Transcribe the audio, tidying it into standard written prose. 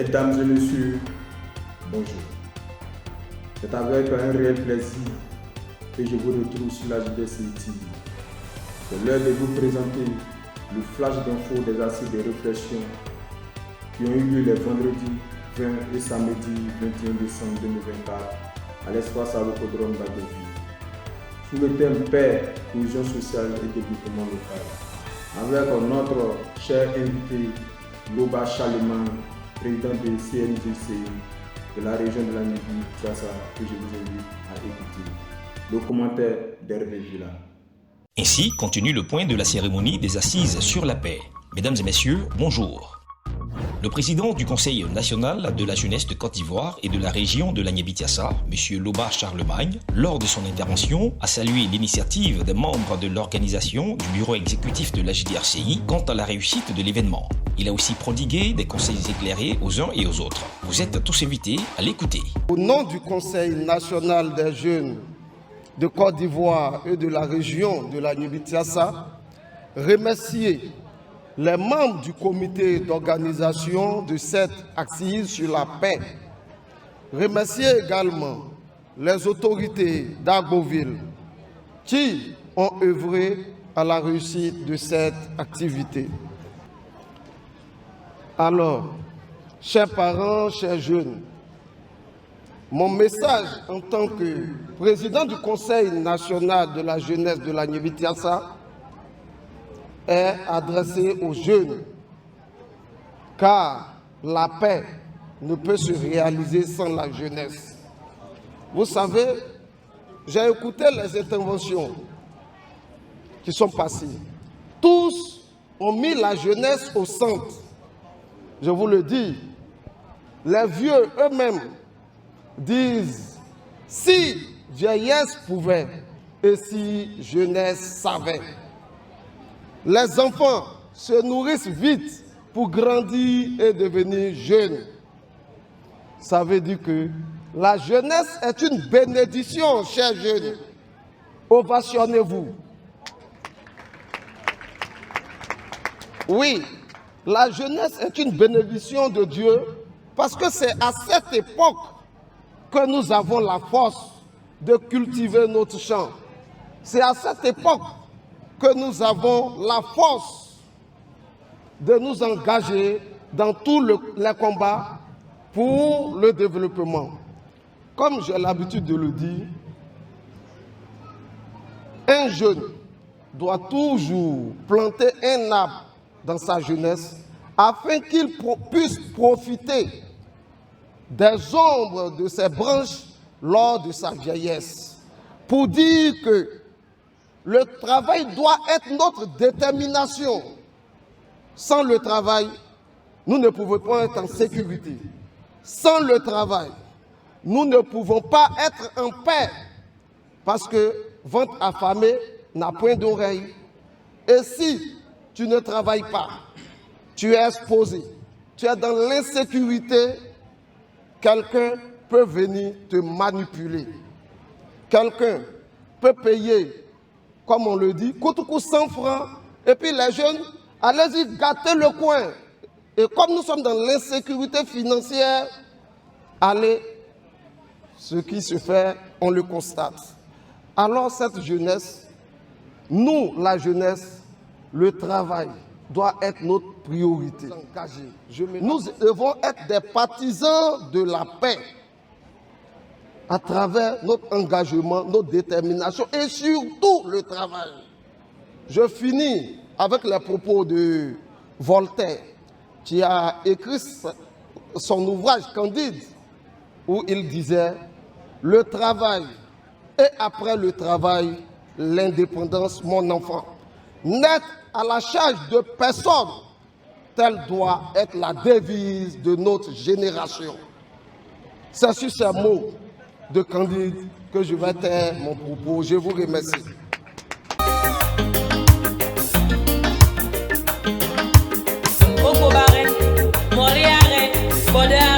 Mesdames et messieurs, bonjour. C'est avec un réel plaisir que je vous retrouve sur la JDC TV. C'est l'heure de vous présenter le flash d'infos des assises de réflexion qui ont eu lieu les vendredis 20 et samedi 21 décembre 2024 à l'espace à l'Hippodrome d'Agoville, sous le thème paix, cohésion sociale et développement local, avec notre cher invité Loba Charlemagne, président de CNGC de la région de la Namibie-Tiassa, que je vous invite à écouter. Le commentaire d'Hervé Villa. Ainsi continue le point de la cérémonie des assises sur la paix. Mesdames et messieurs, bonjour. Le président du Conseil national de la jeunesse de Côte d'Ivoire et de la région de l'Agnébi-Tiassa, M. Loba Charlemagne, lors de son intervention, a salué l'initiative des membres de l'organisation du bureau exécutif de la JDRCI quant à la réussite de l'événement. Il a aussi prodigué des conseils éclairés aux uns et aux autres. Vous êtes tous invités à l'écouter. Au nom du Conseil national des jeunes de Côte d'Ivoire et de la région de l'Agnébi-Tiassa, remercier les membres du comité d'organisation de cette assise sur la paix. Remercier également les autorités d'Agoville qui ont œuvré à la réussite de cette activité. Alors, chers parents, chers jeunes, mon message en tant que président du Conseil national de la jeunesse de l'Agnébi-Tiassa est adressé aux jeunes, car la paix ne peut se réaliser sans la jeunesse. Vous savez, j'ai écouté les interventions qui sont passées. Tous ont mis la jeunesse au centre. Je vous le dis, les vieux eux-mêmes disent, si vieillesse pouvait et si jeunesse savait. Les enfants se nourrissent vite pour grandir et devenir jeunes. Ça veut dire que la jeunesse est une bénédiction, chers jeunes. Ovationnez-vous. Oui, la jeunesse est une bénédiction de Dieu parce que c'est à cette époque que nous avons la force de cultiver notre champ. C'est à cette époque que nous avons la force de nous engager dans tous les combats pour le développement. Comme j'ai l'habitude de le dire, un jeune doit toujours planter un arbre dans sa jeunesse afin qu'il puisse profiter des ombres de ses branches lors de sa vieillesse. Pour dire que le travail doit être notre détermination. Sans le travail, nous ne pouvons pas être en sécurité. Sans le travail, nous ne pouvons pas être en paix. Parce que ventre affamé n'a point d'oreille. Et si tu ne travailles pas, tu es exposé, tu es dans l'insécurité, quelqu'un peut venir te manipuler. Quelqu'un peut payer, comme on le dit, coûte 100 francs, et puis les jeunes, allez-y gâter le coin. Et comme nous sommes dans l'insécurité financière, allez, ce qui se fait, on le constate. Alors cette jeunesse, nous, la jeunesse, le travail doit être notre priorité. Nous devons être des partisans de la paix à travers notre engagement, notre détermination et surtout le travail. Je finis avec les propos de Voltaire, qui a écrit son ouvrage Candide, où il disait « Le travail et après le travail, l'indépendance, mon enfant. N'être à la charge de personne, telle doit être la devise de notre génération. » C'est sur ces mots de Candide que je vais taire mon propos. Je vous remercie. Coco Barret, Moriare, Bodé